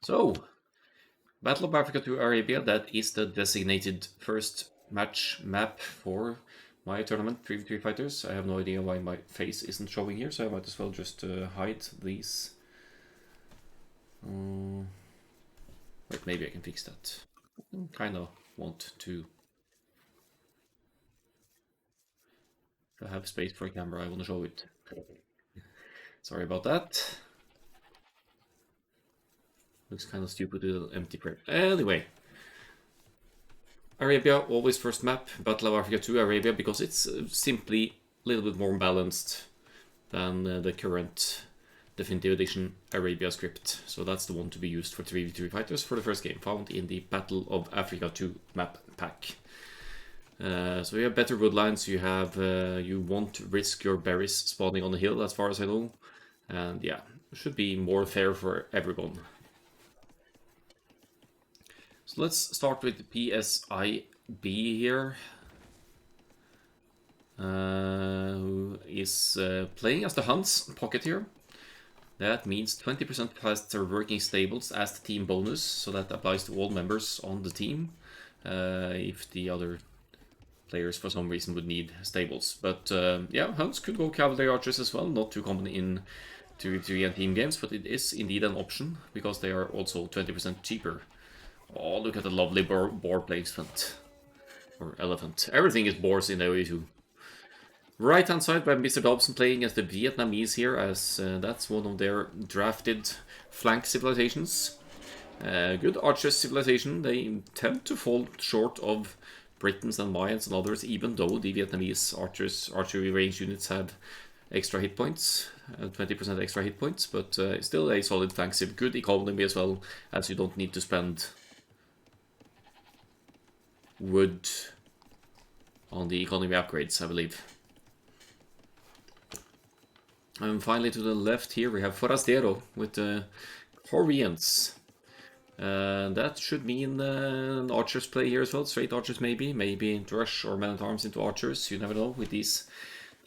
So, Battle of Africa to Arabia, that is the designated first match map for my tournament, 3v3 Fighters. I have no idea why my face isn't showing here, so I might as well just hide these. Wait, maybe I can fix that. I kind of want to have space for a camera, I want to show it. Sorry about that. Looks kind of stupid with an empty frame. Anyway, Arabia, always first map. Battle of Africa 2 Arabia, because it's simply a little bit more balanced than the current Definitive Edition Arabia script. So that's the one to be used for 3v3 fighters for the first game, found in the Battle of Africa 2 map pack. So you have better woodlines, you won't risk your berries spawning on the hill as far as I know. And yeah, it should be more fair for everyone. So let's start with PSIB here, who is playing as the Hunt's pocket here. That means 20% faster working stables as the team bonus, so that applies to all members on the team, if the other players for some reason would need stables. But yeah, Hunts could go cavalry archers as well, not too common in 2v3 and team games, but it is indeed an option, because they are also 20% cheaper. Oh, look at the lovely boar placement. Or elephant. Everything is boars in AOE 2. Right hand side by Mr. Dobson playing as the Vietnamese here, as that's one of their drafted flank civilizations. Good archers civilization. They tend to fall short of Britons and Mayans and others, even though the Vietnamese archery range units have extra hit points, 20% extra hit points, but still a solid flank civ. Good economy as well, as you don't need to spend wood on the economy upgrades, I believe. And finally to the left here we have Forastero with the Koreans. That should mean an archers play here as well, straight archers maybe trush or men-at-arms into archers, you never know with these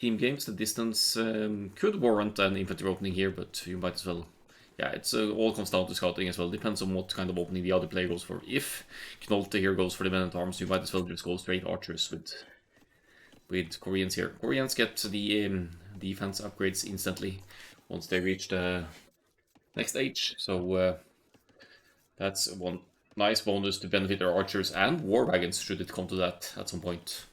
team games. The distance could warrant an infantry opening here, but you might as well. Yeah, it's all comes down to scouting as well. Depends on what kind of opening the other player goes for. If Knolte here goes for the men-at-arms, you might as well just go straight archers with Koreans here. Koreans get the defense upgrades instantly once they reach the next stage. So that's one nice bonus to benefit their archers and war wagons, should it come to that at some point.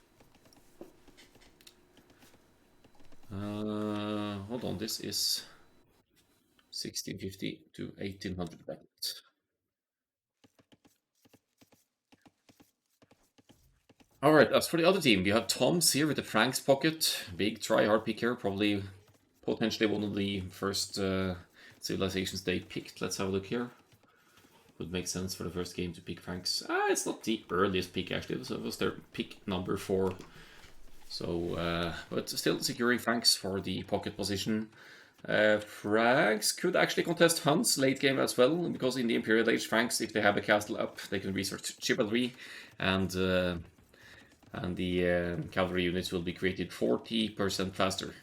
Hold on, this is 1650 to 1800 bracket. Alright, as for the other team, you have Tom's here with the Frank's pocket. Big try-hard pick here, probably potentially one of the first civilizations they picked. Let's have a look here. Would make sense for the first game to pick Franks. It's not the earliest pick actually, it was their pick number 4. So, but still securing Franks for the pocket position. Franks could actually contest Hunt's late game as well, because in the Imperial Age, Franks, if they have a castle up, they can research chivalry, and the cavalry units will be created 40% faster.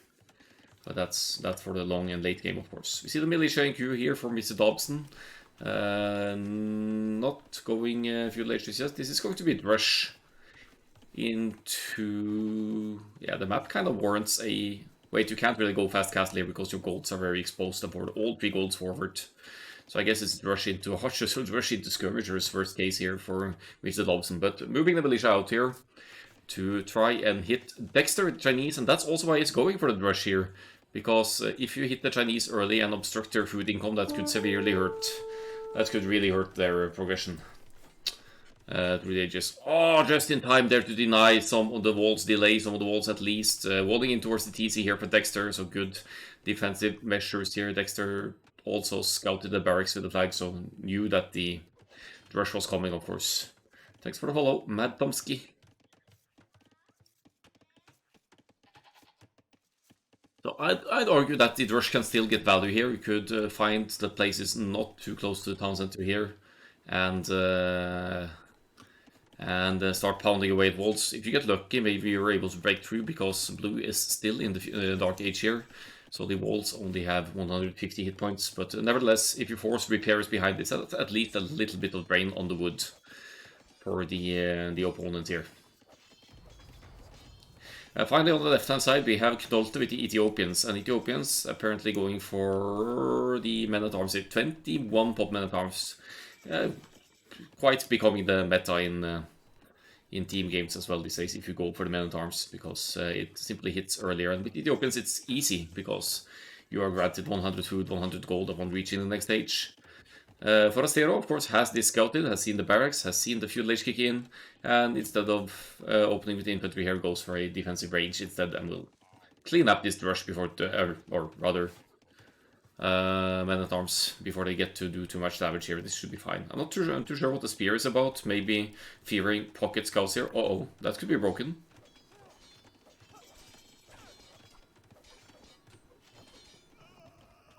But that's for the long and late game, of course. We see the militia in queue here for Mr. Dobson. Not going feudal age just. This is going to be a rush into... Yeah, the map kind of warrants a... Wait, you can't really go fast castle here because your golds are very exposed aboard all 3 golds forward. So I guess it's rush into archers, rush into skirmishers worst case here for Mr. Dobson. But moving the militia out here to try and hit Dexter Chinese, and that's also why he's going for the rush here. Because if you hit the Chinese early and obstruct their food income, that could severely hurt. That could really hurt their progression. Really just in time there to deny some of the walls, delay some of the walls at least. Walling in towards the TC here for Dexter, so good defensive measures here. Dexter also scouted the barracks with the flag, so knew that the rush was coming, of course. Thanks for the follow, Mad Tomsky. So I'd argue that the rush can still get value here. You could find the places not too close to the town center here, and start pounding away at walls. If you get lucky, maybe you're able to break through, because blue is still in the Dark Age here. So the walls only have 150 hit points, but nevertheless, if you force repairs behind this, that's at least a little bit of drain on the wood for the opponent here. Finally, on the left-hand side, we have Knolte with the Ethiopians, and Ethiopians apparently going for the men-at-arms here. 21 pop men-at-arms, quite becoming the meta in team games as well these days if you go for the men-at-arms, because it simply hits earlier. And with Ethiopians it's easy because you are granted 100 food, 100 gold upon reaching the next stage. Forastero, of course, has this scouted, has seen the barracks, has seen the feudal age kick in, and instead of opening with the infantry here, goes for a defensive range instead, and will clean up this rush before, or rather, men-at-arms before they get to do too much damage here. This should be fine. I'm not too sure what the spear is about. Maybe fearing pocket scouts here. Uh-oh, that could be broken.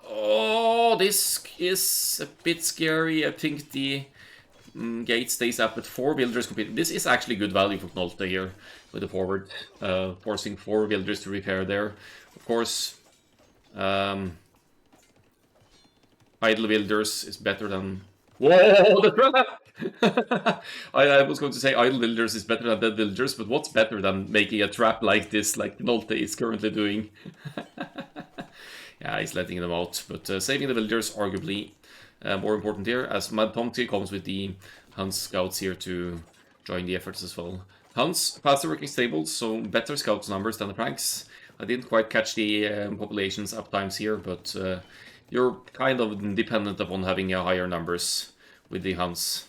Oh, this is a bit scary. I think the gate stays up with 4 villagers completed. This is actually good value for Knolte here with the forward, forcing 4 villagers to repair there. Of course, idle villagers is better than... Whoa, the trap! I was going to say idle villagers is better than dead villagers, but what's better than making a trap like this, like Knolte is currently doing? Yeah, he's letting them out, but saving the villagers arguably more important here, as Mad Tomty comes with the Huns scouts here to join the efforts as well. Huns, faster working stables, so better scouts numbers than the Franks. I didn't quite catch the populations uptimes here, but you're kind of dependent upon having higher numbers with the Huns,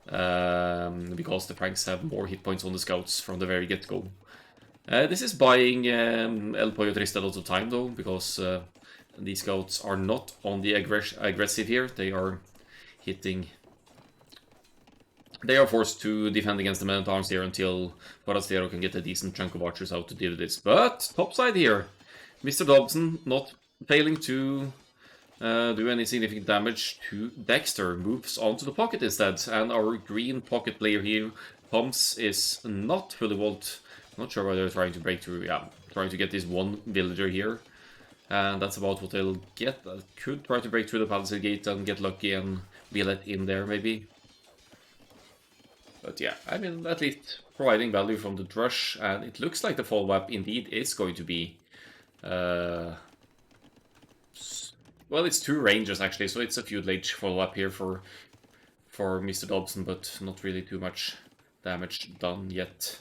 because the Franks have more hit points on the scouts from the very get-go. This is buying El Pollo Triste a lot of time though, because these scouts are not on the aggressive here. They are hitting... They are forced to defend against the men-at-arms here until Forastero can get a decent chunk of archers out to deal with this. But, topside here, Mr. Dobson not failing to do any significant damage to Dexter. Moves onto the pocket instead, and our green pocket player here, Pumps, is not fully vault. Not sure why they're trying to break through. Yeah, trying to get this one villager here. And that's about what they'll get. I could try to break through the palisade gate and get lucky and be let in there, maybe. But yeah, I mean, at least providing value from the trush. And it looks like the follow-up indeed is going to be... well, it's 2 ranges actually, so it's a feudal age follow-up here for Mr. Dobson, but not really too much damage done yet.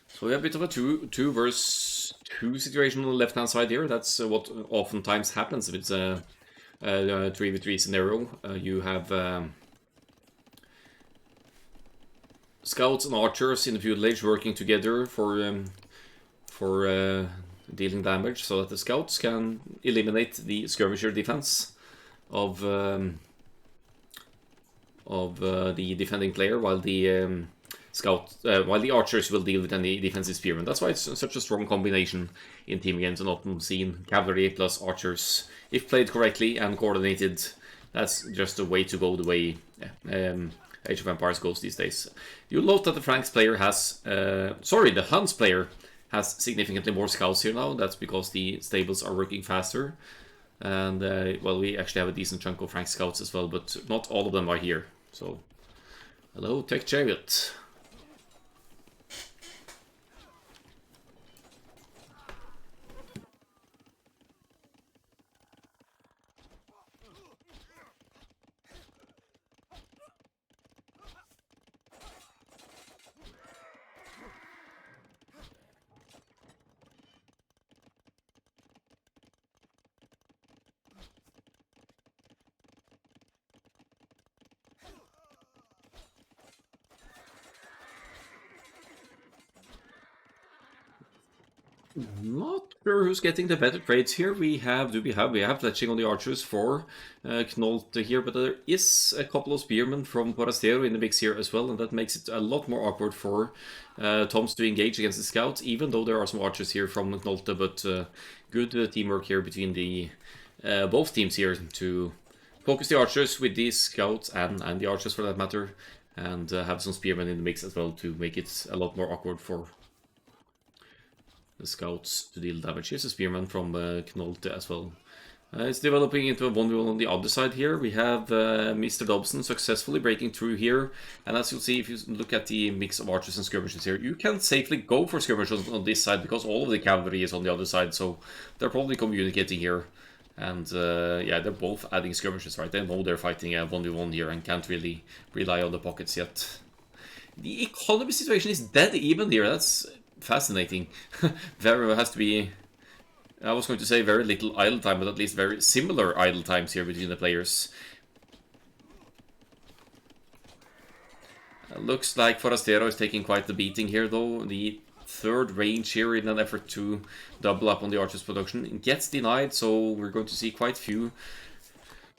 So we have a bit of a 2 versus 2 situation on the left-hand side here. That's what oftentimes happens if it's a 3v3 scenario. You have scouts and archers in the feudal age working together for dealing damage, so that the scouts can eliminate the skirmisher defense of the defending player, while the while the archers will deal with any defensive spearmen. That's why it's such a strong combination in team games, and often seen cavalry plus archers. If played correctly and coordinated, that's just the way to go, the way Age of Empires goes these days. You'll note that the Franks player has... the Huns player has significantly more scouts here now. That's because the stables are working faster. And, well, we actually have a decent chunk of Frank scouts as well, but not all of them are here. So, hello, Tech Chariot. Not sure who's getting the better trades here. We have fletching on the archers for Knolte here, but there is a couple of spearmen from Forastero in the mix here as well, and that makes it a lot more awkward for Toms to engage against the scouts, even though there are some archers here from Knolte, but good teamwork here between the both teams here to focus the archers with these scouts, and the archers for that matter, and have some spearmen in the mix as well to make it a lot more awkward for the scouts to deal damage. Here's a spearman from Knolte as well. It's developing into a 1v1 on the other side here. We have Mr. Dobson successfully breaking through here. And as you'll see, if you look at the mix of archers and skirmishers here, you can safely go for skirmishers on this side because all of the cavalry is on the other side. So they're probably communicating here. And yeah, they're both adding skirmishers, right? They know they're fighting a 1v1 here and can't really rely on the pockets yet. The economy situation is dead even here. That's fascinating. There has to be... I was going to say very little idle time, but at least very similar idle times here between the players. Looks like Forastero is taking quite the beating here, though. The third range here in an effort to double up on the archers production gets denied, so we're going to see quite few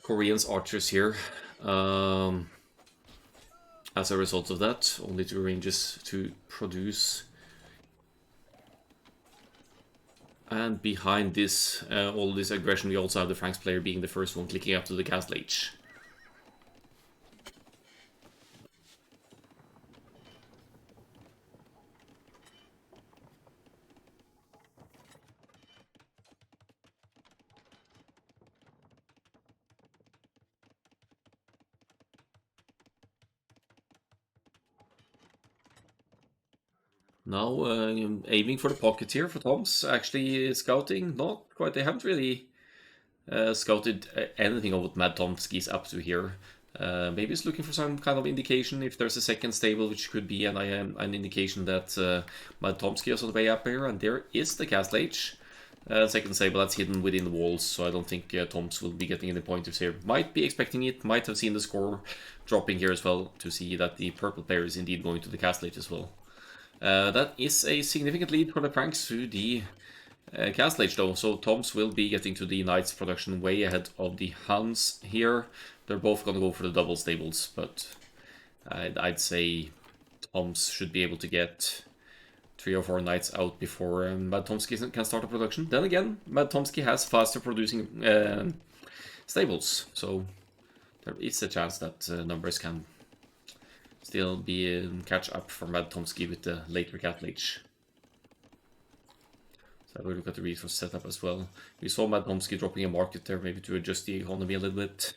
Korean archers here. As a result of that, only 2 ranges to produce. And behind this, all this aggression, we also have the Franks player being the first one clicking up to the castle H. Now aiming for the pocket here for Toms. Actually scouting, not quite. They haven't really scouted anything of what Mad Tomsky is up to here. Maybe it's looking for some kind of indication if there's a second stable, which could be an indication that Mad Tomsky is on the way up here. And there is the Castle H. Second stable that's hidden within the walls, so I don't think Toms will be getting any pointers here. Might be expecting it, might have seen the score dropping here as well to see that the purple player is indeed going to the Castle H as well. That is a significant lead for the Franks to the Castle Age though, so Toms will be getting to the Knights production way ahead of the Huns here. They're both going to go for the double stables, but I'd say Toms should be able to get 3 or 4 Knights out before Mad Tomsky can start the production. Then again, Mad Tomsky has faster producing stables, so there is a chance that numbers can still be catch up for Mad Tomsky with the later Castle Age. So we'll look at the resource setup as well. We saw Mad Tomsky dropping a market there, maybe to adjust the economy a little bit.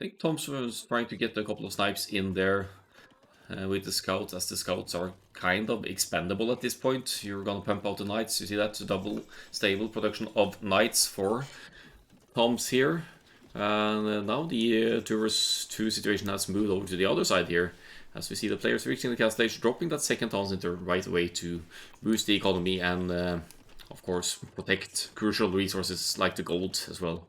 I think Toms was trying to get a couple of snipes in there with the scouts, as the scouts are kind of expendable at this point. You're gonna pump out the knights. You see that double stable production of knights for Toms here. And now the 2 vs 2 situation has moved over to the other side here, as we see the players reaching the castle stage, dropping that second town center right away to boost the economy and of course protect crucial resources like the gold as well.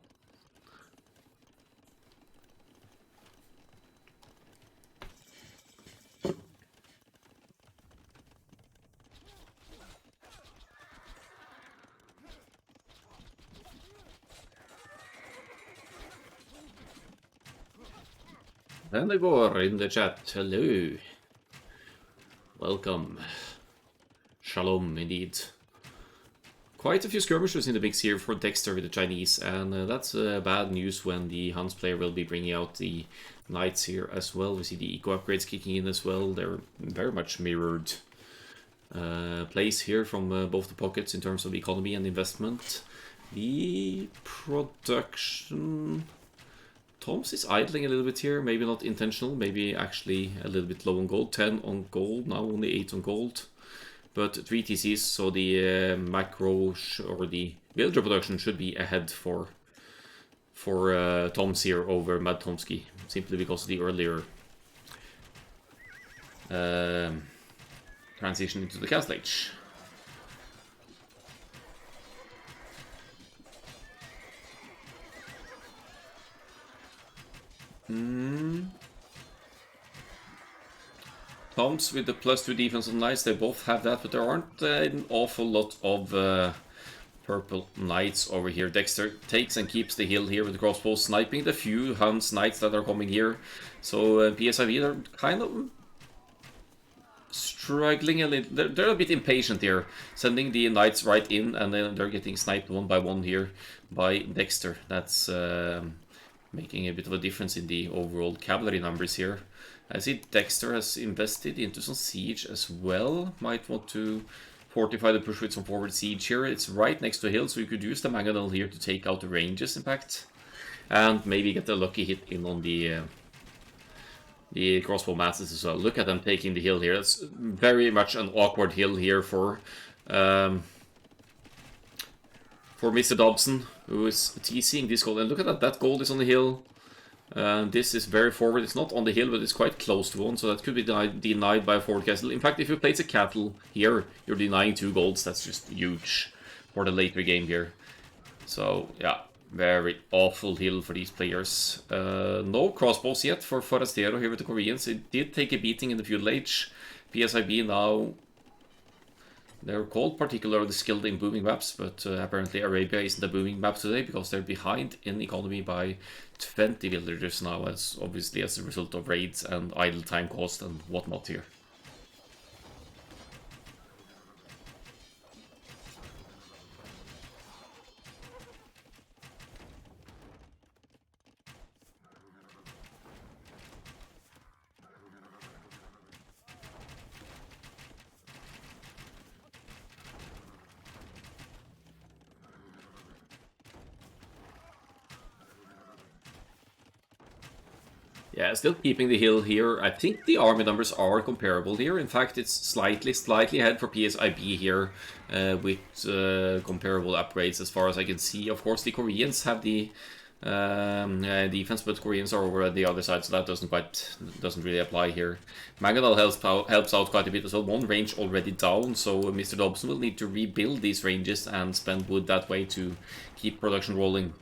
And they go in the chat. Hello. Welcome. Shalom, indeed. Quite a few skirmishers in the mix here for Dexter with the Chinese, and that's bad news when the Huns player will be bringing out the Knights here as well. We see the eco upgrades kicking in as well. They're very much mirrored plays here from both the pockets in terms of economy and investment. The production... Toms is idling a little bit here, maybe not intentional, maybe actually a little bit low on gold. 10 on gold, now only 8 on gold. But 3 TCs, so the macro or the villager production should be ahead for Toms here over Mad Tomsky, simply because of the earlier transition into the Castle Age. Toms with the +2 defense on knights, they both have that, but there aren't an awful lot of purple knights over here. Dexter takes and keeps the hill here with the crossbow, sniping the few Huns knights that are coming here. So PSIV are kind of struggling a little. They're a bit impatient here, sending the knights right in, and then they're getting sniped one by one here by Dexter. That's making a bit of a difference in the overall cavalry numbers here. I see Dexter has invested into some siege as well. Might want to fortify the push with some forward siege here. It's right next to a hill, so you could use the mangonel here to take out the ranges, in fact. And maybe get a lucky hit in on the crossbow masses as well. Look at them taking the hill here. It's very much an awkward hill here for Mr. Dobson, who is TCing this gold. And look at that, that gold is on the hill. This is very forward. It's not on the hill, but it's quite close to one, so that could be denied by a forward castle. In fact, if you place a cattle here, you're denying 2 golds. That's just huge for the later game here. So, yeah, very awful hill for these players. No crossbows yet for Forastero here with the Koreans. It did take a beating in the feudal age. PSIB now, they're called particularly skilled in booming maps, but apparently Arabia isn't a booming map today because they're behind in economy by 20 villagers now, as obviously as a result of raids and idle time cost and whatnot here. Yeah, still keeping the hill here. I think the army numbers are comparable here. In fact, it's slightly ahead for PSIB here with comparable upgrades as far as I can see. Of course, the Koreans have the defense, but Koreans are over at the other side, so that doesn't really apply here. Mangonel helps out quite a bit as well. One range already down, so Mr. Dobson will need to rebuild these ranges and spend wood that way to keep production rolling.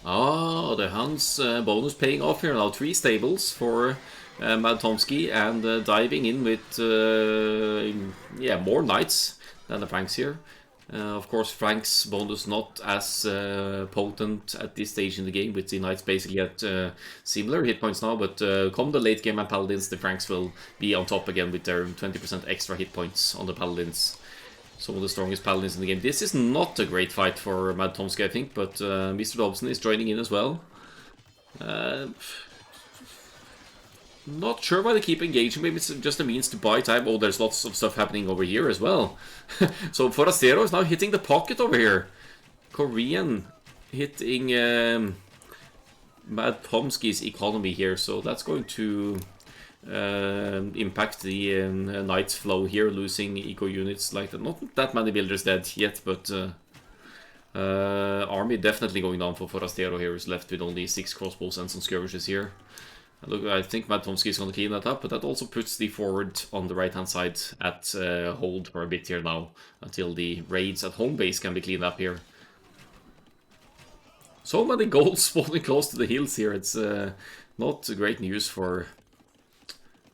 Oh, the Hans bonus paying off here now. 3 stables for Mad Tomsky, and diving in with yeah, more knights than the Franks here. Of course, Frank's bonus not as potent at this stage in the game, with the knights basically at similar hit points now, but come the late game and Paladins, the Franks will be on top again with their 20% extra hit points on the Paladins. Some of the strongest Paladins in the game. This is not a great fight for Mad Tomsky, I think, but Mr. Dobson is joining in as well. Not sure why they keep engaging. Maybe it's just a means to buy time. Oh, there's lots of stuff happening over here as well. So Forastero is now hitting the pocket over here. Korean hitting Mad Tomsky's economy here, so that's going to impact the Knights flow here, losing eco units like that. Not that many builders dead yet, but army definitely going down for Forastero here. Is left with only 6 crossbows and some skirmishes here. Look, I think Mad Tomsky is going to clean that up, but that also puts the forward on the right hand side at hold for a bit here now, until the raids at home base can be cleaned up here. So many goals spawning close to the hills here. It's not great news for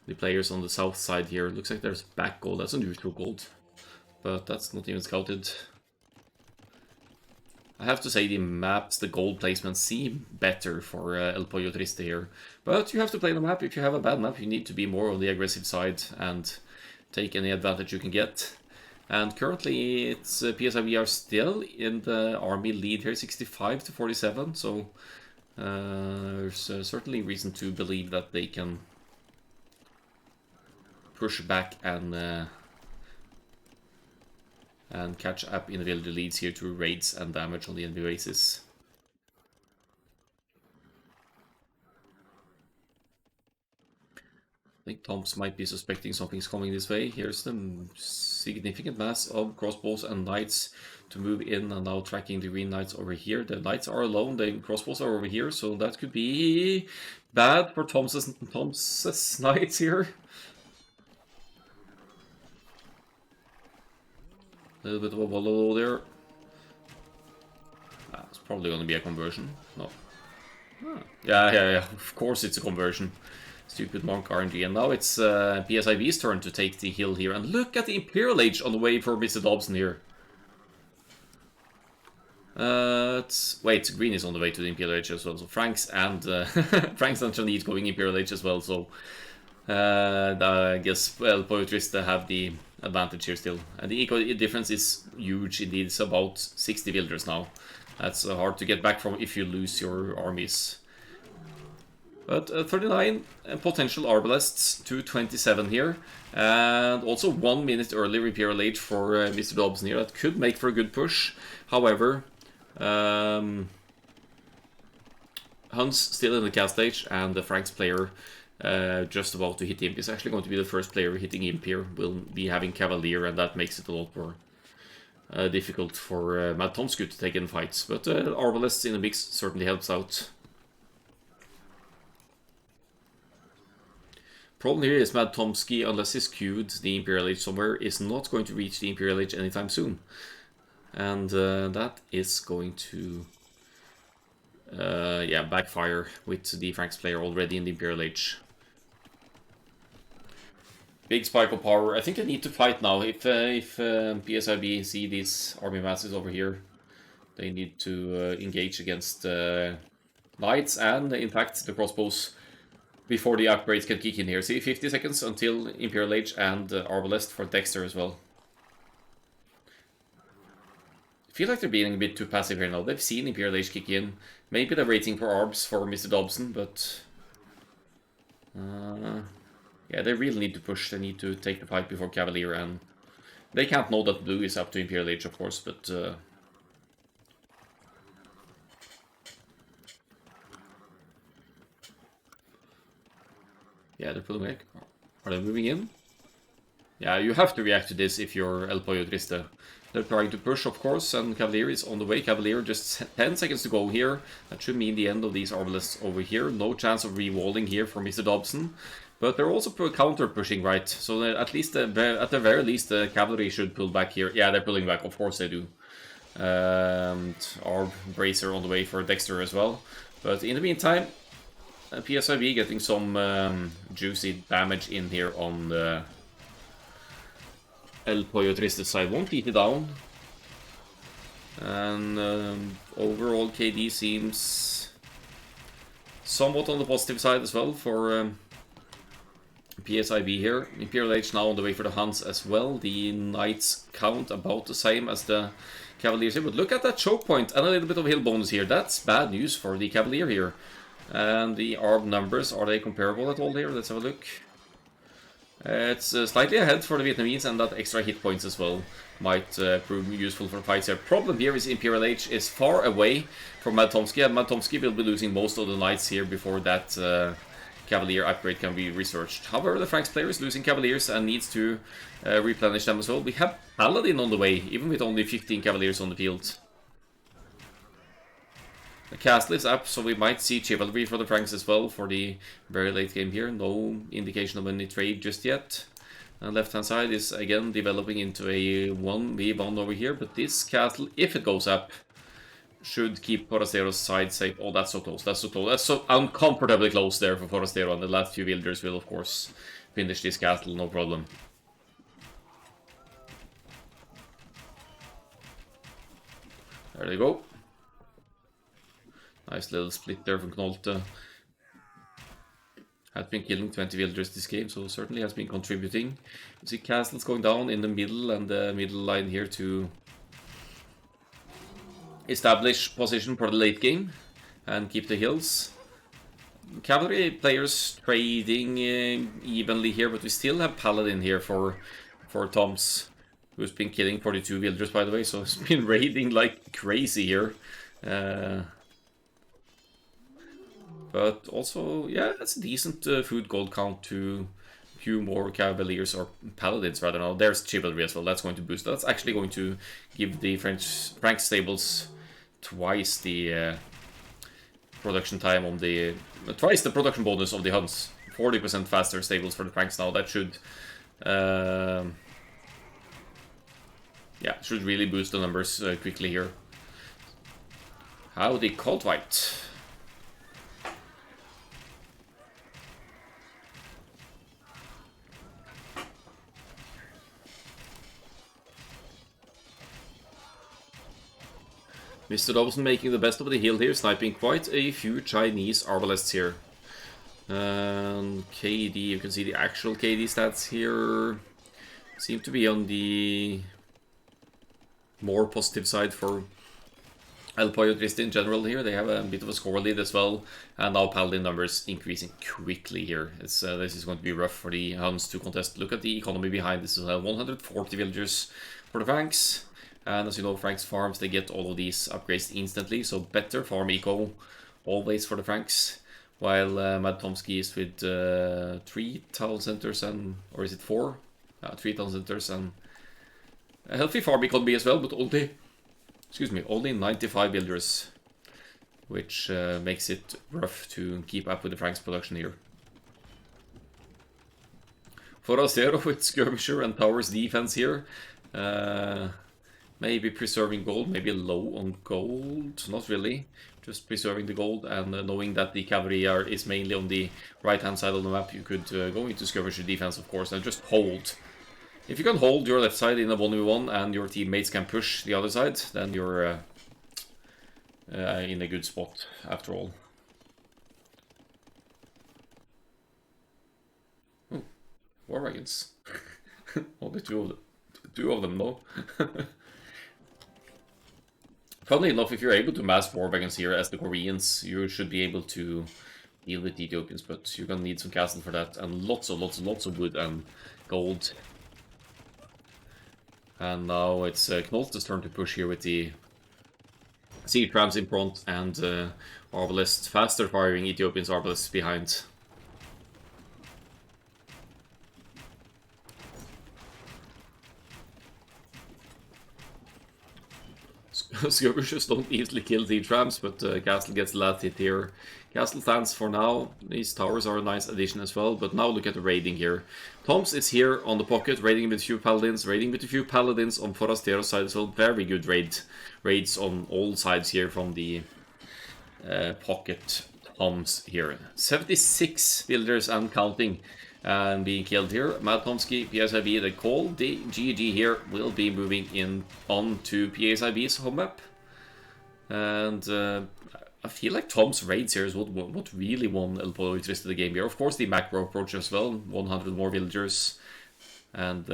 the players on the south side here. Looks like there's back gold. That's a neutral gold, but that's not even scouted. I have to say the maps, the gold placements seem better for El Pollo Triste here. But you have to play the map. If you have a bad map, you need to be more on the aggressive side and take any advantage you can get. And currently it's PSIB are still in the army lead here, 65 to 47. So there's certainly reason to believe that they can push back and catch up in the leads here through raids and damage on the enemy bases. I think Toms might be suspecting something's coming this way. Here's the significant mass of crossbows and knights to move in, and now tracking the green knights over here. The knights are alone, the crossbows are over here, so that could be bad for Tom's knights here. A little bit of a wallow there. It's probably going to be a conversion. No, Yeah. Of course it's a conversion. Stupid Monk RNG. And now it's PSIV's turn to take the hill here. And look at the Imperial Age on the way for Mr. Dobson here. Wait, green is on the way to the Imperial Age as well. So Franks and Franks and Chanit going Imperial Age as well. So I guess El Pollo Triste have the advantage here still. And the eco difference is huge indeed. It's about 60 villagers now. That's hard to get back from if you lose your armies. But 39 potential Arbalests to 27 here. And also 1 minute early Imperial Age for Mr. Dobson here. That could make for a good push. However, Hunt's still in the cast stage, and the Franks player just about to hit Imp is actually going to be the first player hitting Imp here. Will be having Cavalier, and that makes it a lot more difficult for Mad Tomsku to take in fights. But Arbalests in the mix certainly helps out. Problem here is Mad Tomsky, unless he's queued the Imperial Age somewhere, is not going to reach the Imperial Age anytime soon. And that is going to backfire with the Franks player already in the Imperial Age. Big spike of power. I think I need to fight now. If PSIB see these army masses over here, they need to engage against knights and, in fact, the crossbows before the upgrades can kick in here. See, 50 seconds until Imperial Age and Arbalest for Dexter as well. I feel like they're being a bit too passive here now. They've seen Imperial Age kick in. Maybe they're waiting for Arbs for Mr. Dobson, but yeah, they really need to push. They need to take the fight before Cavalier, and they can't know that blue is up to Imperial Age, of course, but yeah, they're pulling back. Are they moving in? Yeah, you have to react to this if you're El Pollo Triste. They're trying to push, of course, and Cavalier is on the way. Cavalier just 10 seconds to go here. That should mean the end of these Arbalests over here. No chance of re-walling here for Mr. Dobson. But they're also counter-pushing, right? So at least, at the very least, the Cavalry should pull back here. Yeah, they're pulling back, of course they do. Arb Bracer on the way for Dexter as well. But in the meantime, PSIB getting some juicy damage in here on the El Pollo Triste side. Won't beat it down. And overall KD seems somewhat on the positive side as well for PSIB here. Imperial Age now on the way for the Huns as well. The Knights count about the same as the Cavaliers here. But look at that choke point and a little bit of hill bonus here. That's bad news for the Cavalier here. And the ARB numbers, are they comparable at all here? Let's have a look. It's slightly ahead for the Vietnamese, and that extra hit points as well might prove useful for fights here. Problem here is Imperial Age is far away from Mad Tomsky, and Mad Tomsky will be losing most of the knights here before that Cavalier upgrade can be researched. However, the Franks player is losing Cavaliers and needs to replenish them as well. We have Paladin on the way, even with only 15 Cavaliers on the field. The castle is up, so we might see Chivalry for the Franks as well for the very late game here. No indication of any trade just yet. And left hand side is again developing into a 1v1 over here, but this castle, if it goes up, should keep Forastero's side safe. Oh, that's so close, that's so close. That's so uncomfortably close there for Forastero, and the last few villagers will, of course, finish this castle, no problem. There they go. Nice little split there from Knolte. Has been killing 20 villagers this game, so certainly has been contributing. You see castles going down in the middle, and the middle line here to establish position for the late game and keep the hills. Cavalry players trading evenly here, but we still have Paladin here for Toms, who's been killing 42 villagers, by the way, so he's been raiding like crazy here. But also, yeah, that's a decent food gold count to a few more Cavaliers, or Paladins rather now. There's Chivalry as well, that's going to boost. That's actually going to give the Frank stables twice the production time on the... twice the production bonus of the Huns. 40% faster stables for the Franks now. That should... yeah, should really boost the numbers quickly here. Howdy, Cold White. Mr. Dobson making the best of the hill here, sniping quite a few Chinese arbalists here. And KD, you can see the actual KD stats here seem to be on the more positive side for El Pollo Triste in general here. They have a bit of a score lead as well, and now Paladin numbers increasing quickly here. This is going to be rough for the Huns to contest. Look at the economy behind this. 140 villagers for the Franks, and as you know, Franks farms, they get all of these upgrades instantly, so better farm eco always for the Franks. While Mad Tomsky is with 3 town centers and, or is it 4? 3 town centers and a healthy farm economy as well, but only 95 builders, which makes it rough to keep up with the Franks production here. Forastero with skirmisher and towers defense here. Maybe preserving gold, maybe low on gold, not really. Just preserving the gold and knowing that the cavalry is mainly on the right hand side of the map, you could go into skirmisher defense, of course, and just hold. If you can hold your left side in a 1v1 and your teammates can push the other side, then you're in a good spot after all. Oh, war wagons. Only two of them though. Funnily enough, if you're able to mass war wagons here as the Koreans, you should be able to deal with the Ethiopians, but you're gonna need some castle for that, and lots of wood and gold. And now it's Knolt's turn to push here with the siege trams in front and arbalists, faster firing Ethiopians arbalists behind. Skirmishers don't easily kill the trams, but Castle gets the last hit here. Castle stands for now. These towers are a nice addition as well, but now look at the raiding here. Toms is here on the pocket, raiding with a few paladins, raiding with a few paladins on Forastero's side as well. Very good raids on all sides here from the pocket Toms here. 76 builders and counting and being killed here. Mad Tomsky, PSIB, the call. The GG here will be moving in on to PSIB's home map. And I feel like Tom's raids here is what really won El Pollo Triste the game here. Of course, the macro approach as well. 100 more villagers and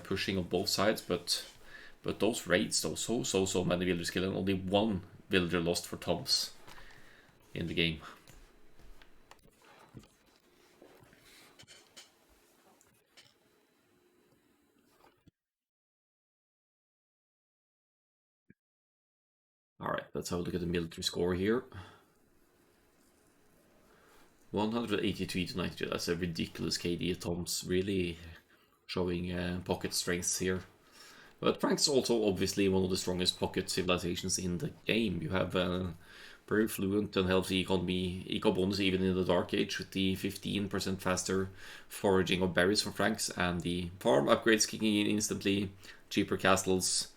pushing on both sides. But those raids, though, so many villagers killed and only one villager lost for Tom's in the game. Alright, let's have a look at the military score here. 183 to 92, that's a ridiculous KD. Tom's really showing pocket strengths here. But Frank's also obviously one of the strongest pocket civilizations in the game. You have very fluent and healthy eco bonus even in the Dark Age with the 15% faster foraging of berries for Franks and the farm upgrades kicking in instantly, cheaper castles,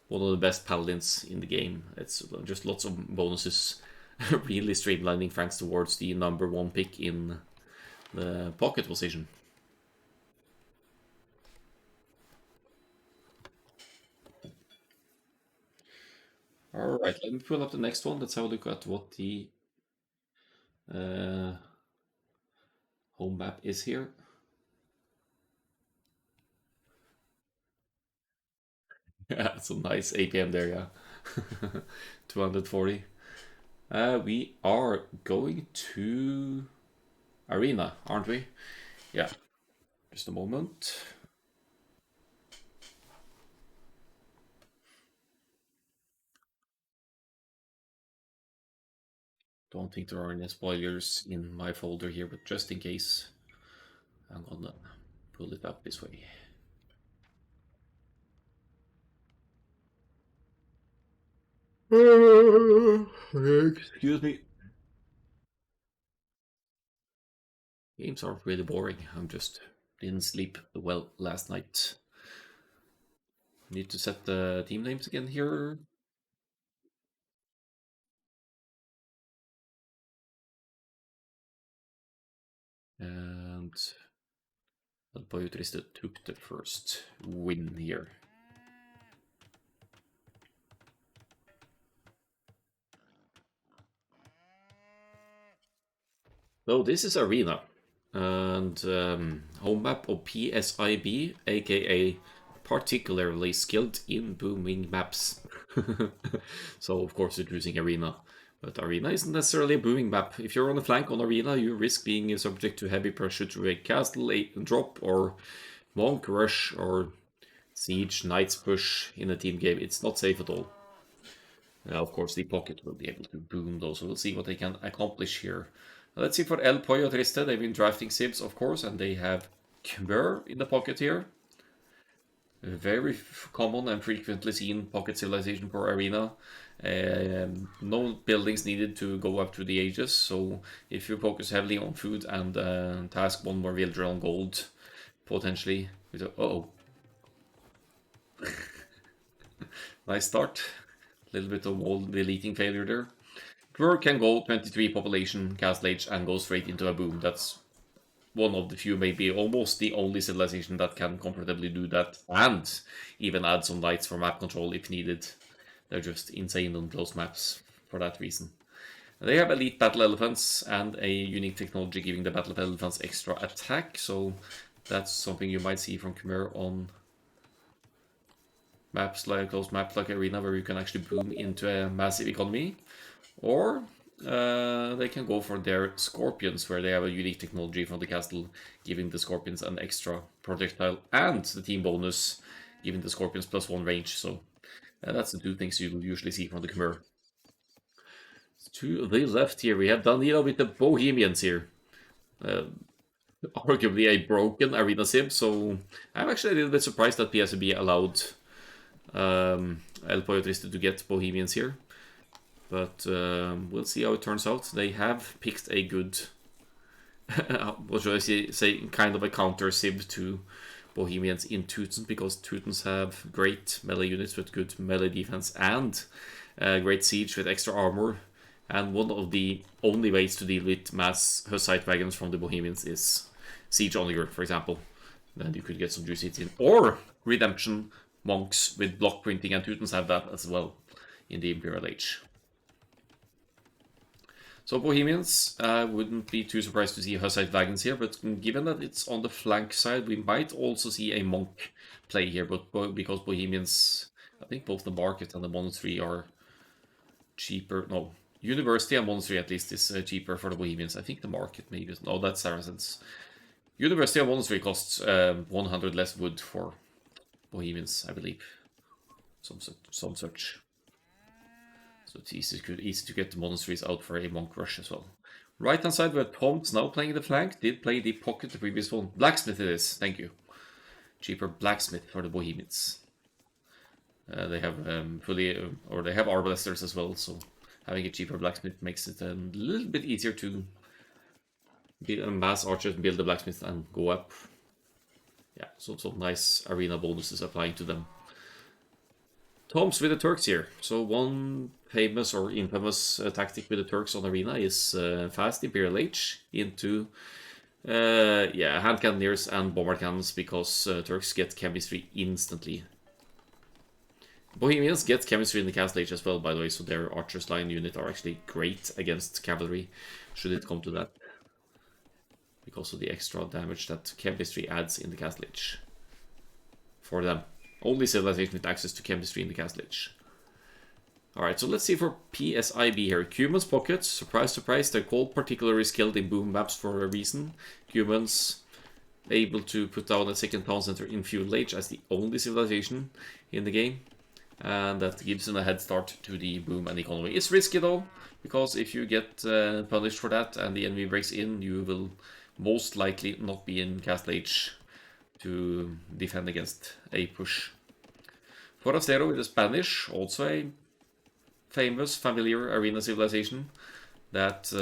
one of the best paladins in the game. It's just lots of bonuses, really streamlining Franks towards the #1 pick in the pocket position. Alright, let me pull up the next one. Let's have a look at what the home map is here. Yeah, some nice APM there, yeah. 240. We are going to Arena, aren't we? Yeah. Just a moment. Don't think there are any spoilers in my folder here, but just in case, I'm gonna pull it up this way. Excuse me. Games are really boring. I'm just didn't sleep well last night. Need to set the team names again here. And El Pollo Triste took the first win here. So this is Arena, and home map of PSIB, aka Particularly Skilled in Booming Maps. So of course you're choosing Arena, but Arena isn't necessarily a booming map. If you're on a flank on Arena, you risk being subject to heavy pressure through a castle a drop or monk rush or siege knights push in a team game. It's not safe at all. Of course, the pocket will be able to boom those, so we'll see what they can accomplish here. Let's see for El Pollo Triste. They've been drafting Sibs, of course, and they have Khmer in the pocket here. A very common and frequently seen pocket civilization for Arena. No buildings needed to go up through the ages, so if you focus heavily on food and task one more villager on gold, potentially with a, nice start. A little bit of wall deleting failure there. Khmer can go 23 population, Castle Age, and go straight into a boom. That's one of the few, maybe almost the only civilization that can comfortably do that, and even add some lights for map control if needed. They're just insane on close maps for that reason. They have elite battle elephants and a unique technology giving the battle elephants extra attack, so that's something you might see from Khmer on maps like close maps like Arena, where you can actually boom into a massive economy. Or they can go for their scorpions, where they have a unique technology from the castle, giving the scorpions an extra projectile and the team bonus, giving the scorpions +1 range. So that's the two things you usually see from the Khmer. To the left here, we have Danilo with the Bohemians here. Arguably a broken Arena Sim, so I'm actually a little bit surprised that PSB allowed El Pollo Triste to get Bohemians here. But we'll see how it turns out. They have picked a good, what should I say, kind of a counter sib to Bohemians in Teutons, because Teutons have great melee units with good melee defense and great siege with extra armor. And one of the only ways to deal with mass Hussite wagons from the Bohemians is Siege Onager, for example. Then you could get some juicy in. Or Redemption monks with block printing, and Teutons have that as well in the Imperial Age. So Bohemians, wouldn't be too surprised to see Hussite wagons here, but given that it's on the flank side, we might also see a monk play here, but because Bohemians, I think both the market and the monastery are cheaper. No, University and monastery at least is cheaper for the Bohemians. I think the market maybe, no, that's Saracens. University and monastery costs 100 less wood for Bohemians, I believe. Some such. So it's easy to get the monasteries out for a monk rush as well. Right hand side, where Tom's now playing the flank, did play the pocket the previous one. Blacksmith it is, thank you. Cheaper blacksmith for the Bohemians. They have they have arbalesters as well, so having a cheaper blacksmith makes it a little bit easier to mass archers, build the blacksmith and go up. Yeah, so some nice arena bonuses applying to them. Toms with the Turks here. So one famous or infamous tactic with the Turks on Arena is fast Imperial Age into hand cannoneers and bombard cannons, because Turks get chemistry instantly. Bohemians get chemistry in the Castle Age as well, by the way, so their archers line unit are actually great against cavalry, should it come to that, because of the extra damage that chemistry adds in the Castle Age for them. Only civilization with access to chemistry in the Castle Age. Alright, so let's see for PSIB here. Cuman's Pocket, surprise, surprise, they're called particularly skilled in boom maps for a reason. Cumans able to put down a second town center in Feudal Age as the only civilization in the game. And that gives them a head start to the boom and economy. It's risky though, because if you get punished for that and the enemy breaks in, you will most likely not be in Castle Age to defend against a push. Forastero with the Spanish, also a famous, familiar arena civilization that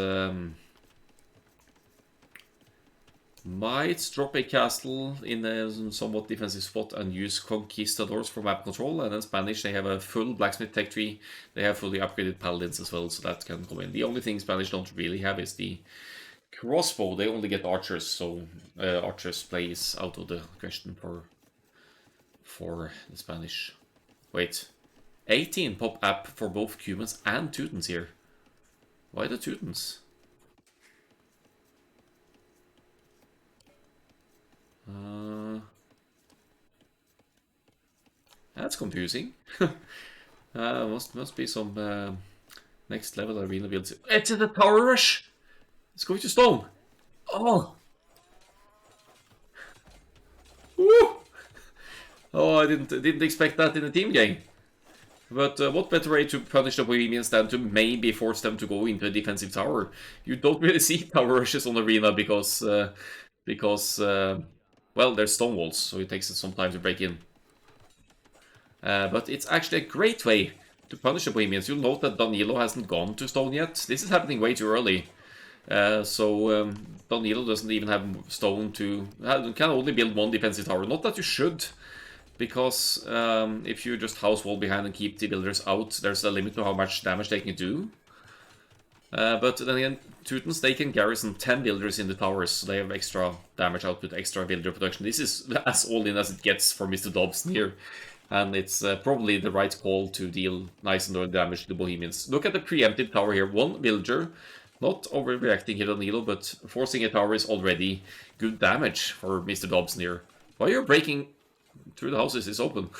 might drop a castle in a somewhat defensive spot and use conquistadors for map control. And then Spanish, they have a full blacksmith tech tree. They have fully upgraded paladins as well, so that can come in. The only thing Spanish don't really have is the crossbow. They only get archers, so archers play is out of the question for the Spanish. Wait, 18 pop app for both Cumans and Teutons here. Why the Teutons? That's confusing. Must be some next level arena builds. It's in the tower rush! It's going to stone! Oh! Woo! Oh, I didn't expect that in a team game. But what better way to punish the Bohemians than to maybe force them to go into a defensive tower? You don't really see tower rushes on arena because well, there's stone walls, so it takes some time to break in. But it's actually a great way to punish the Bohemians. You'll note that Danilo hasn't gone to stone yet. This is happening way too early. So Danilo doesn't even have stone to... can only build one defensive tower. Not that you should, because if you just house wall behind and keep the builders out, there's a limit to how much damage they can do. But then again, Teutons, they can garrison 10 builders in the towers, so they have extra damage output, extra builder production. This is as all-in as it gets for Mr. Dobson here. And it's probably the right call to deal nice and low damage to the Bohemians. Look at the preempted tower here. One villager, not overreacting here, Danilo, but forcing a tower is already good damage for Mr. Dobson here. Why you're breaking through the houses is open.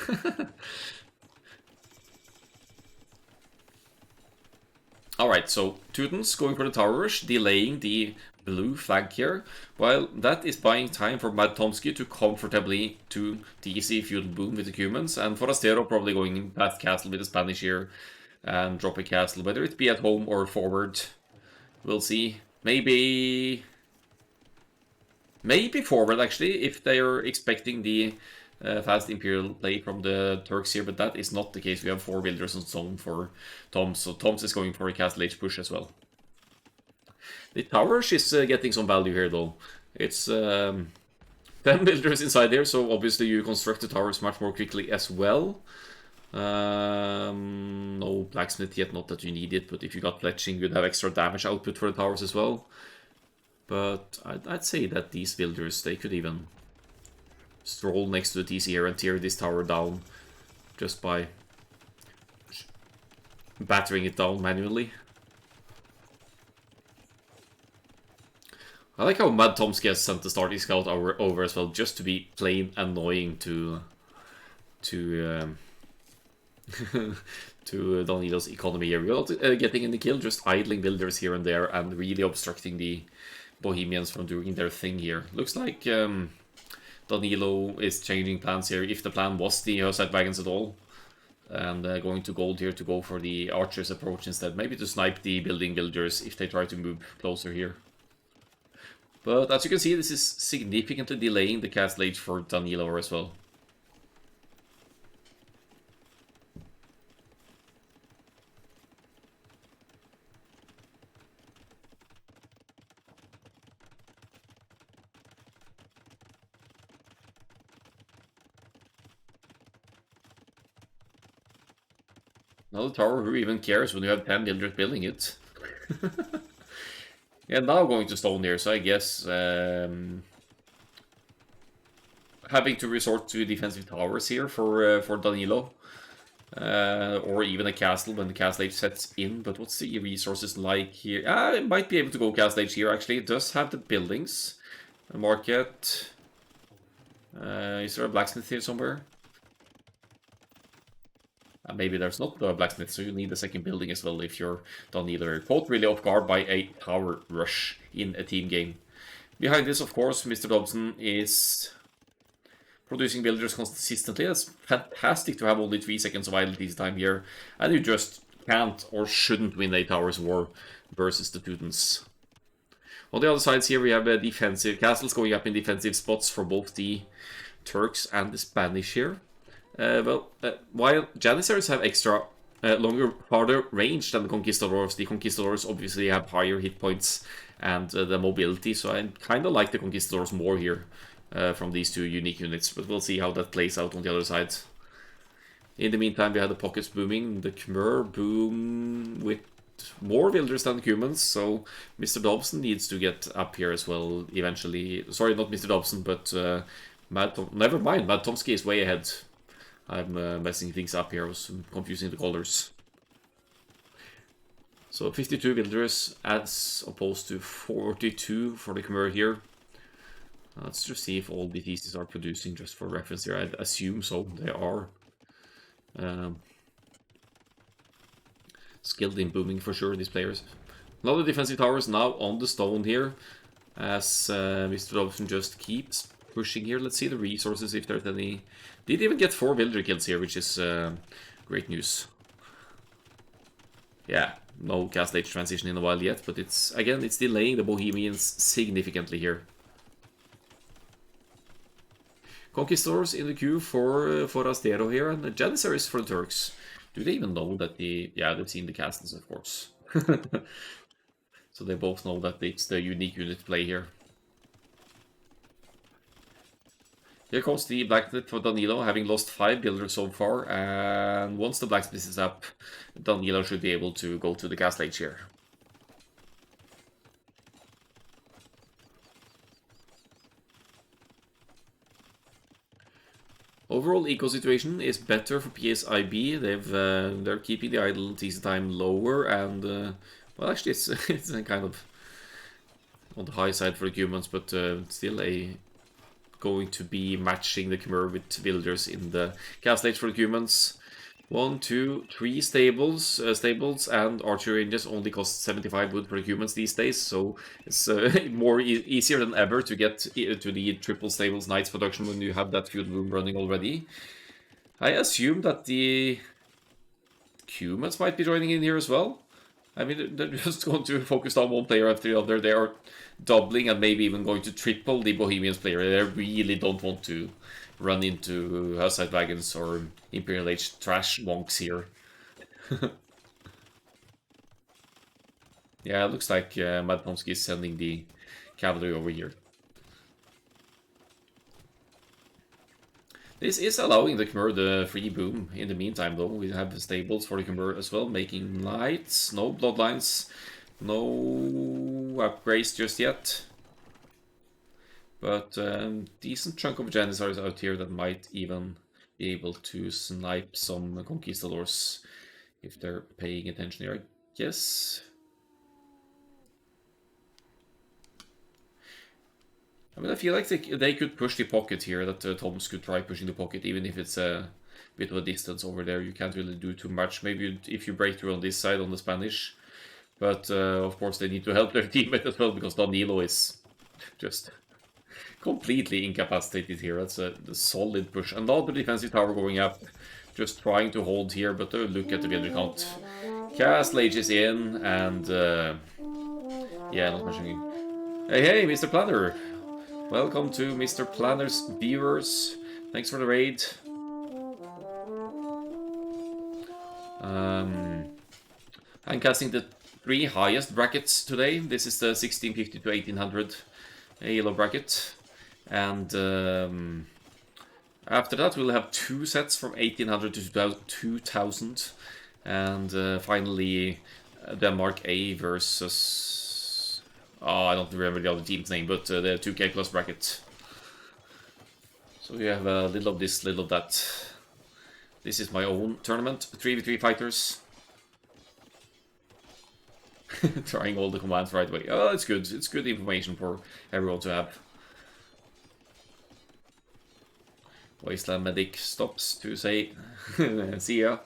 Alright, so Teutons going for the tower rush, delaying the blue flank here, while that is buying time for Mad Tomsky to comfortably to TC Feudal Boom with the Cumans, and Forastero probably going past castle with the Spanish here and drop a castle, whether it be at home or forward. We'll see. Maybe forward actually, if they are expecting the fast Imperial play from the Turks here, but that is not the case. We have 4 builders on zone for Toms, so Toms is going for a Castle Age push as well. The towers is getting some value here though. It's 10 builders inside there, so obviously you construct the towers much more quickly as well. No blacksmith yet, not that you need it, but if you got fletching, you'd have extra damage output for the towers as well. But I'd say that these builders, they could even stroll next to the TC here and tear this tower down just by battering it down manually. I like how Mad Tomsky has sent the starting scout over as well, just to be plain annoying to to Danilo's economy here. We're getting in the kill, just idling builders here and there and really obstructing the Bohemians from doing their thing here. Looks like Danilo is changing plans here, if the plan was the Hussite wagons at all. And going to gold here to go for the archers approach instead. Maybe to snipe the building builders if they try to move closer here. But as you can see, this is significantly delaying the castle age for Danilo as well. Another tower, who even cares when you have 10 builders building it? Yeah, now going to stone here, so I guess having to resort to defensive towers here for Danilo. Or even a castle when the castle age sets in, but what's the resources like here? It might be able to go castle age here actually. It does have the buildings. A market. Is there a blacksmith here somewhere? Maybe there's not a blacksmith, so you need a second building as well if you're done either. Caught really off guard by a tower rush in a team game. Behind this, of course, Mr. Dobson is producing builders consistently. That's fantastic to have only 3 seconds of idle time here, and you just can't or shouldn't win a towers war versus the Teutons. On the other sides here we have defensive castles going up in defensive spots for both the Turks and the Spanish here. While Janissaries have extra longer, farther range than the Conquistadors obviously have higher hit points and the mobility, so I kind of like the Conquistadors more here from these two unique units, but we'll see how that plays out on the other side. In the meantime, we have the pockets booming, the Khmer boom with more builders than humans, so Mr. Dobson needs to get up here as well eventually. Sorry, not Mr. Dobson, but never mind, Mad Tomsky is way ahead. I'm messing things up here, I was confusing the colors. So 52 builders as opposed to 42 for the Khmer here. Let's just see if all DTCs are producing, just for reference here. I'd assume so. They are. Um, Skilled in booming for sure, these players. A lot of defensive towers now on the stone here, as Mr. Dobson just keeps pushing here. Let's see the resources, if there's any. Did even get 4 villager kills here, which is great news. Yeah, no Castle Age transition in a while yet, but it's, again, it's delaying the Bohemians significantly here. Conquistadors in the queue for Astero here, and the Janissaries for the Turks. Do they even know that the... Yeah, they've seen the castles, of course. So they both know that it's the unique unit play here. Here comes the blacksmith for Danilo, having lost 5 builders so far, and once the blacksmith is up, Danilo should be able to go to the Castle Age here. Overall eco situation is better for PSIB. They're keeping the idle TC time lower, and well, actually it's a kind of on the high side for the humans, but still going to be matching the Khmer with villagers in the Castle Age for the humans. 1, 2, 3 stables, and archery ranges only cost 75 wood for the humans these days, so it's easier than ever to get to the triple stables knights production when you have that field room running already. I assume that the humans might be joining in here as well. I mean, they're just going to focus on one player after the other. They are doubling and maybe even going to triple the Bohemians player. They really don't want to run into Hussite wagons or Imperial Age trash monks here. Yeah, it looks like Madponsky is sending the cavalry over here. This is allowing the Khmer the free boom in the meantime, though. We have stables for the Khmer as well, making knights, no bloodlines, no upgrades just yet. But decent chunk of Janissaries out here that might even be able to snipe some conquistadors if they're paying attention here, I guess. I mean, I feel like they could push the pocket here, that Thomas could try pushing the pocket, even if it's a bit of a distance over there. You can't really do too much. Maybe if you break through on this side, on the Spanish. But, of course, they need to help their teammate as well, because Danilo is just completely incapacitated here. That's a solid push. Another defensive tower going up, just trying to hold here, but look at the villager count. Castle Age is in, and yeah, not much. Hey, Mr. Planner! Welcome to Mr. Planner's viewers. Thanks for the raid. I'm casting the 3 highest brackets today. This is the 1650 to 1800 yellow bracket. And after that we'll have 2 sets from 1800 to 2000. And finally Denmark A versus... Oh, I don't remember the other team's name, but the 2K plus bracket. So we have a little of this, little of that. This is my own tournament, 3v3 fighters. Trying all the commands right away. Oh, it's good. It's good information for everyone to have. Wasteland Medic stops to say, see ya.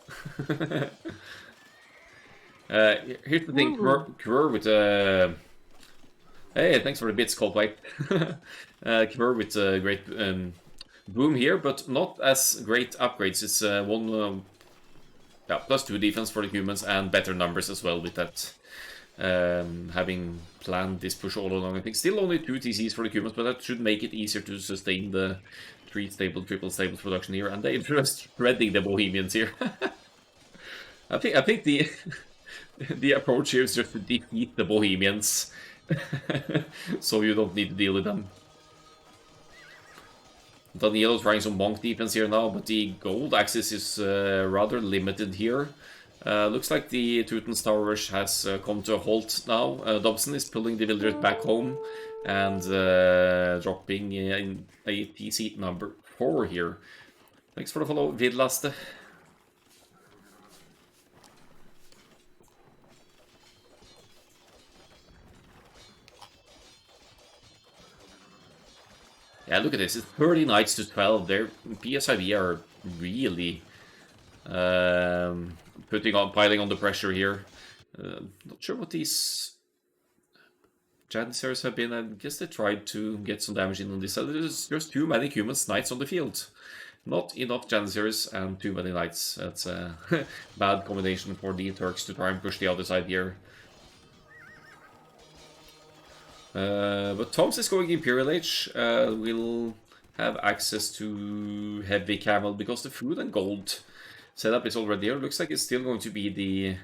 Here's the thing, Khmer with hey, thanks for the bits, Coldplay. Khmer with a great boom here, but not as great upgrades. It's +2 defense for the humans and better numbers as well with that. Having planned this push all along, I think still only 2 TCs for the humans, but that should make it easier to sustain the 3 stable, triple stable production here, and they're just shredding the Bohemians here. I think the the approach here is just to defeat the Bohemians. So you don't need to deal with them. Danilo's trying some monk defense here now, but the gold axis is rather limited here. Looks like the Teuton's Tower Rush has come to a halt now. Dobson is pulling the villagers back home and dropping in a TC number 4 here. Thanks for the follow, Vidlaste. Yeah, look at this. It's 30 knights to 12. Their PSIV are really piling on the pressure here. Not sure what these Janissaries have been. I guess they tried to get some damage in on this side. There's too many human knights on the field. Not enough Janissaries and too many knights. That's a bad combination for the Turks to try and push the other side here. But Tom's is going Imperial Age. Will have access to heavy camel because the food and gold setup is already here. Looks like it's still going to be the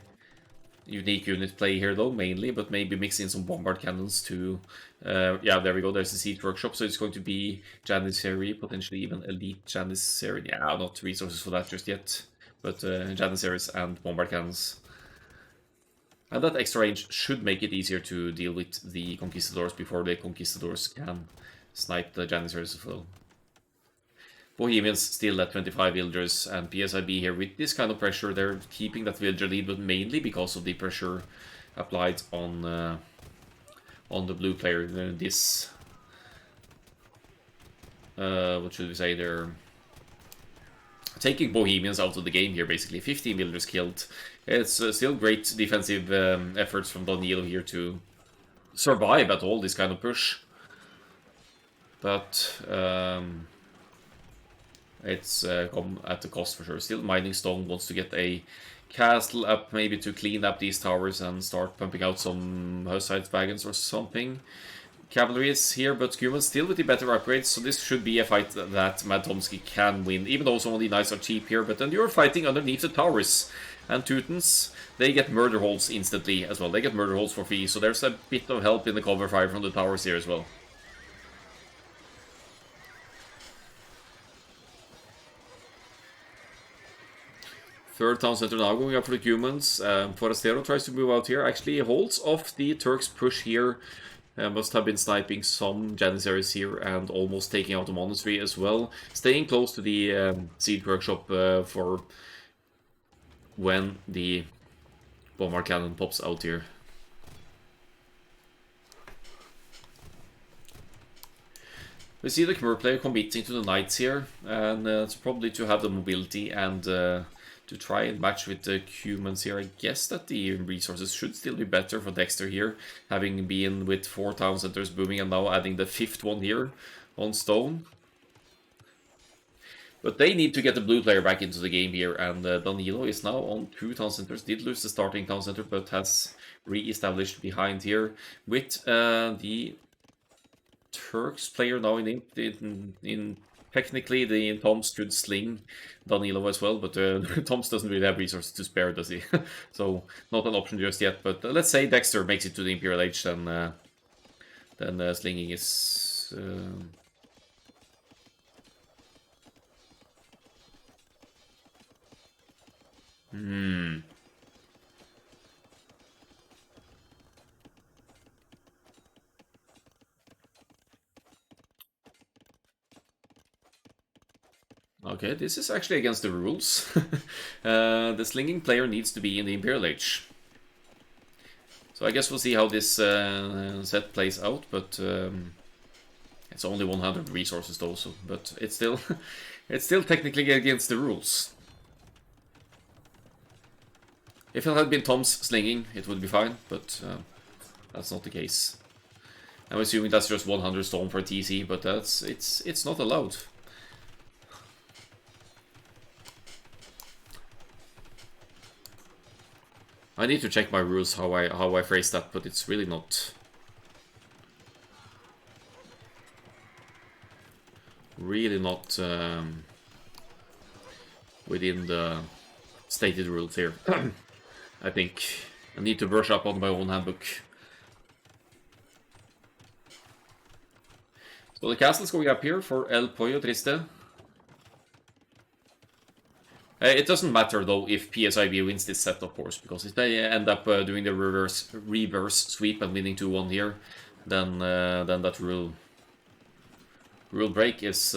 unique unit play here though, mainly, but maybe mix in some bombard cannons too. Yeah, there we go. There's the siege workshop, so it's going to be Janissary, potentially even elite Janissary. Yeah, not resources for that just yet, but Janissaries and bombard cannons. And that extra range should make it easier to deal with the Conquistadors before the Conquistadors can snipe the Janissaries as well. Bohemians still at 25 villagers, and PSIB here with this kind of pressure, they're keeping that villager lead, but mainly because of the pressure applied on the blue player. This, what should we say, they're taking Bohemians out of the game here, basically. 15 villagers killed. It's still great defensive efforts from Danilo here to survive at all this kind of push. But it's come at the cost for sure. Still, Mining Stone wants to get a castle up, maybe to clean up these towers and start pumping out some Hussite wagons or something. Cavalry is here, but Cuman still with the better upgrades, so this should be a fight that Mad Tomsky can win, even though some of the knights are cheap here. But then you're fighting underneath the towers, and Teutons, they get murder holes instantly as well. They get murder holes for free, so there's a bit of help in the cover fire from the towers here as well. Third town center now going up for the humans. Forastero tries to move out here. Actually holds off the Turks' push here. Must have been sniping some Janissaries here and almost taking out the monastery as well. Staying close to the siege workshop for when the bombard cannon pops out here. We see the Khmer player committing to the knights here, and it's probably to have the mobility and to try and match with the humans here. I guess that the resources should still be better for Dexter here, having been with 4 town centers booming and now adding the 5th one here on stone. But they need to get the blue player back into the game here, and Danilo is now on 2 town centers. Did lose the starting town center, but has re-established behind here with the Turks player now in technically, the Toms could sling Danilo as well, but Toms doesn't really have resources to spare, does he? So, not an option just yet, but let's say Dexter makes it to the Imperial Age, then slinging is... Okay, this is actually against the rules. The slinging player needs to be in the Imperial Age. So I guess we'll see how this set plays out, but it's only 100 resources though, so, but it's still it's still technically against the rules. If it had been Tom's slinging, it would be fine, but that's not the case. I'm assuming that's just 100 stone for TC, but it's not allowed. I need to check my rules how I phrase that, but it's really not within the stated rules here. I think I need to brush up on my own handbook. So the castle's going up here for El Pollo Triste. It doesn't matter though if PSIB wins this set, of course, because if they end up doing the reverse sweep and winning 2-1 here, then that rule break is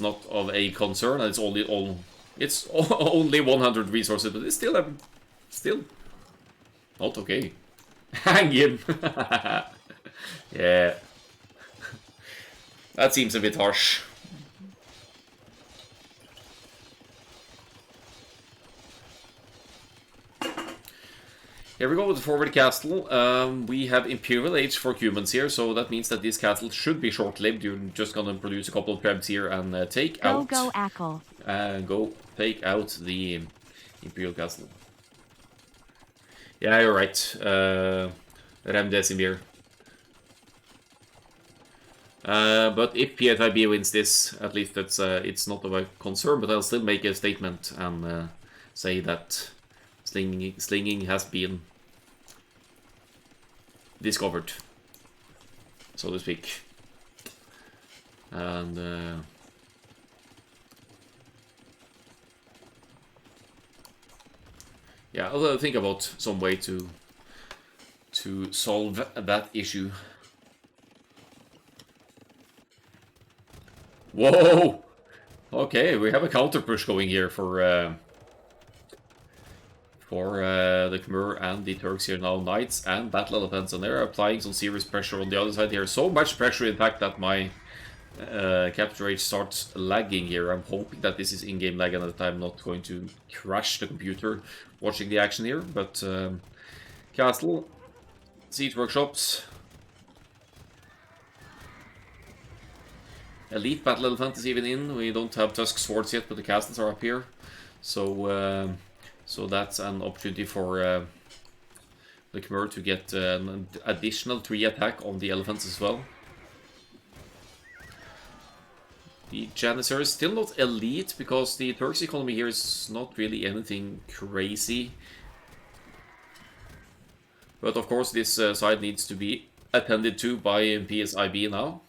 not of a concern, and it's only 100 resources, but it's still not okay. Hang him. Yeah. That seems a bit harsh. Here we go with the forward castle. We have Imperial Age for humans here, so that means that this castle should be short-lived. You're just gonna produce a couple of trebs here and take out... Go, Akkal. Go take out the Imperial Castle. Yeah, you're right. Remdesimir. But if PFIB wins this, at least that's it's not of a concern, but I'll still make a statement and say that slinging has been discovered, so to speak. And yeah, I'll think about some way to solve that issue. Whoa! Okay, we have a counter push going here for the Khmer and the Turks here now. Knights and battle elephants, and they're applying some serious pressure on the other side here. So much pressure, in fact, that my capture rate starts lagging here. I'm hoping that this is in-game lag and that I'm not going to crash the computer watching the action here. But castle, siege workshops, elite battle elephant is even in. We don't have tusk swords yet, but the castles are up here. So so that's an opportunity for the Khmer to get an additional 3 attack on the elephants as well. The Janissary is still not elite because the Turks economy here is not really anything crazy. But of course this side needs to be attended to by PSIB now.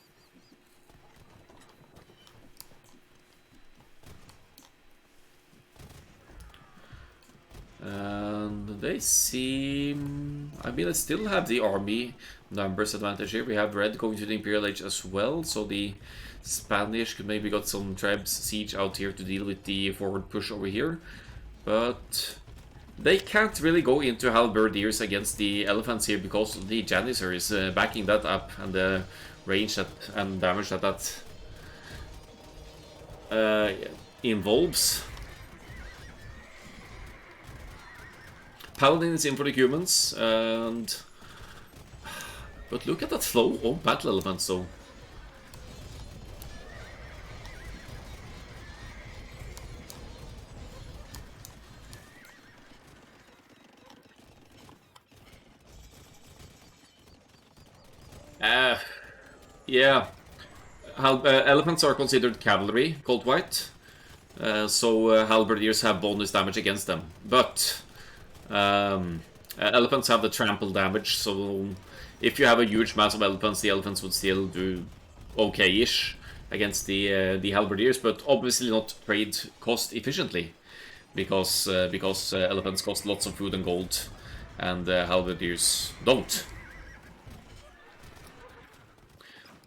And they seem... I mean, I still have the army numbers advantage here. We have red going to the Imperial Age as well, so the Spanish could maybe got some tribes siege out here to deal with the forward push over here. But they can't really go into halberdiers against the elephants here because the Janissary is backing that up, and the range that and damage that involves. Paladin is in for the humans, and... But look at that flow of battle elephants, though. Yeah. Elephants are considered cavalry, Cold White. So halberdiers have bonus damage against them. But... elephants have the trample damage, so if you have a huge mass of elephants, the elephants would still do okay-ish against the halberdiers, but obviously not trade cost efficiently, because elephants cost lots of food and gold, and halberdiers don't.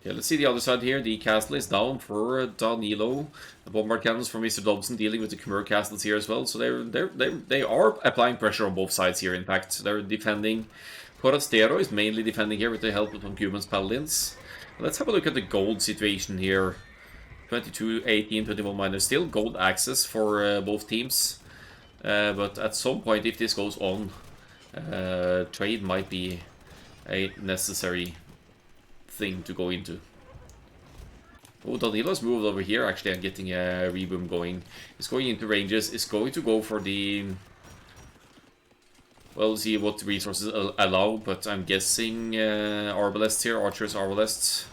Yeah, let's see the other side here. The castle is down for Danilo. The bombard cannons from Mr. Dobson dealing with the Khmer castles here as well. So they are applying pressure on both sides here. In fact, they're defending. Forastero is mainly defending here with the help of Humans Paladins. Let's have a look at the gold situation here. 22, 18, 21 minus. Still gold access for both teams. But at some point, if this goes on, trade might be a necessary thing to go into. Oh, Danilo's moved over here actually and getting a reboom going. It's going into ranges. It's going to go for the... Well, see what resources allow, but I'm guessing arbalests here, archers, arbalests,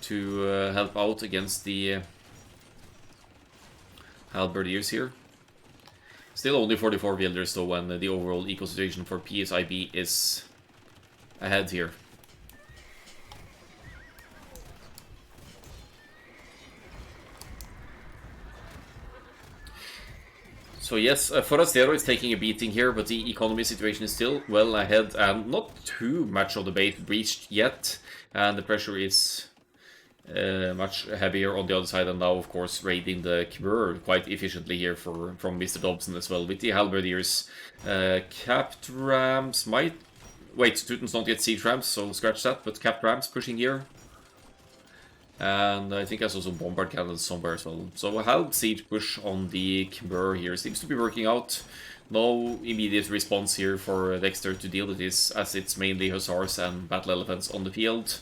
to help out against the halberdiers here. Still only 44 wielders though, and the overall eco situation for PSIB is ahead here. So yes, Forastero is taking a beating here, but the economy situation is still well ahead and not too much of the bait breached yet. And the pressure is much heavier on the other side, and now of course raiding the Khmer quite efficiently here from Mr. Dobson as well. With the halberdiers, capped rams might... Wait, Teutons don't get siege rams, so scratch that, but capped rams pushing here. And I think I saw some bombard cannons somewhere as well. So a halved siege push on the Khmer here seems to be working out. No immediate response here for Dexter to deal with this, as it's mainly hussars and battle elephants on the field.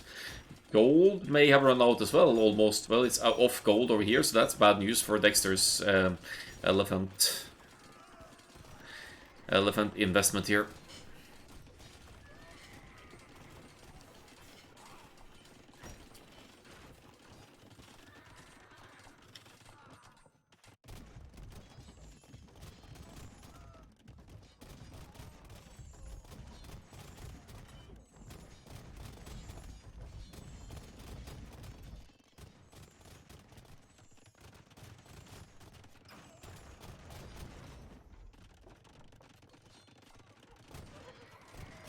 Gold may have run out as well, almost. Well, it's off gold over here, so that's bad news for Dexter's elephant investment here.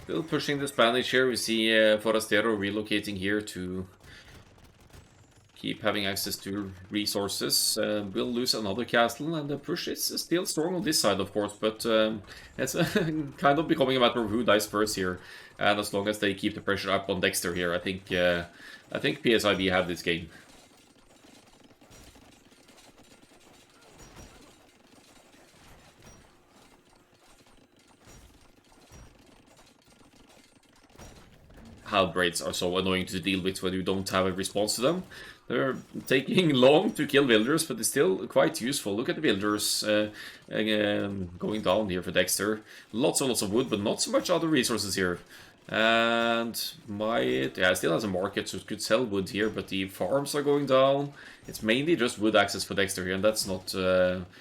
Still pushing the Spanish here. We see Forastero relocating here to keep having access to resources. We'll lose another castle, and the push is still strong on this side, of course, but it's kind of becoming a matter of who dies first here. And as long as they keep the pressure up on Dexter here, I think PSIB have this game. Halbraids are so annoying to deal with when you don't have a response to them. They're taking long to kill villagers, but it's still quite useful. Look at the villagers going down here for Dexter. Lots and lots of wood, but not so much other resources here. And yeah, still has a market, so it could sell wood here, but the farms are going down. It's mainly just wood access for Dexter here, and that's not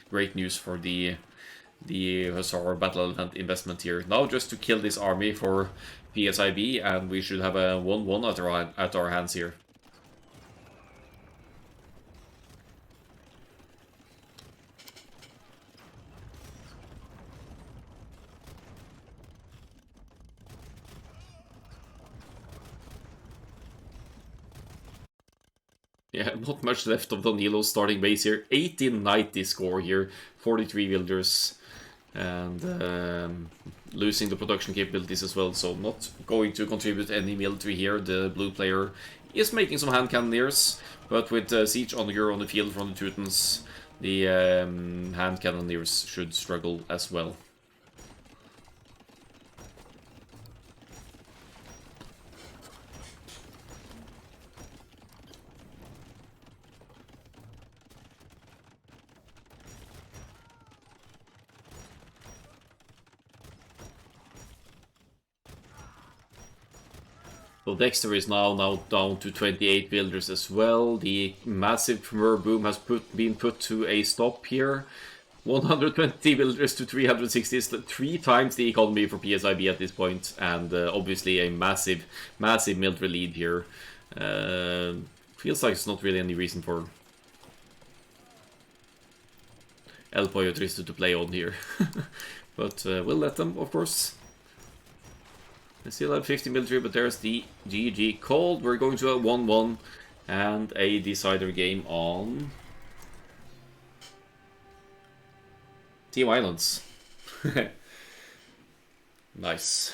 great news for the Hussar battle elephant investment here. Now just to kill this army for PSIB, and we should have a 1-1 at our hands here. Yeah, not much left of Danilo's starting base here. 1890 score here, 43 villagers, and losing the production capabilities as well, so not going to contribute any military here. The blue player is making some hand cannoneers, but with Siege Onager on the field from the Teutons, the hand cannoneers should struggle as well. So Dexter is now down to 28 builders as well. The massive Khmer boom has been put to a stop here. 120 builders to 360 is 3 times the economy for PSIB at this point, and obviously a massive military lead here. Feels like it's not really any reason for El Pollo Triste to play on here. But we'll let them, of course. They still have 50 military, but there's the GG called. We're going to a 1-1 and a decider game on Team Islands. Nice.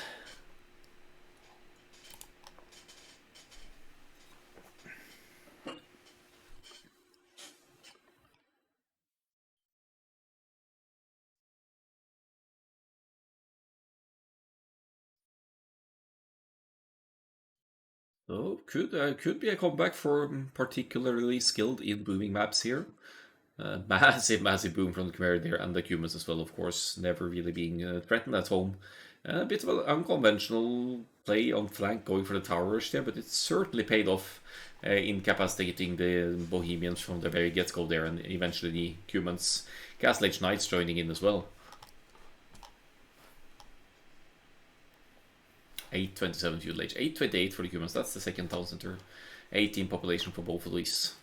So could be a comeback for particularly skilled in booming maps here. Massive boom from the Khmer there, and the Cumans as well, of course, never really being threatened at home. A bit of an unconventional play on flank, going for the tower rush there, but it certainly paid off, incapacitating the Bohemians from the very get-go there, and eventually the Cumans, Castle Age Knights joining in as well. 827 feudal age, 828 for the Cumans, that's the second town center. 18 population for both of these.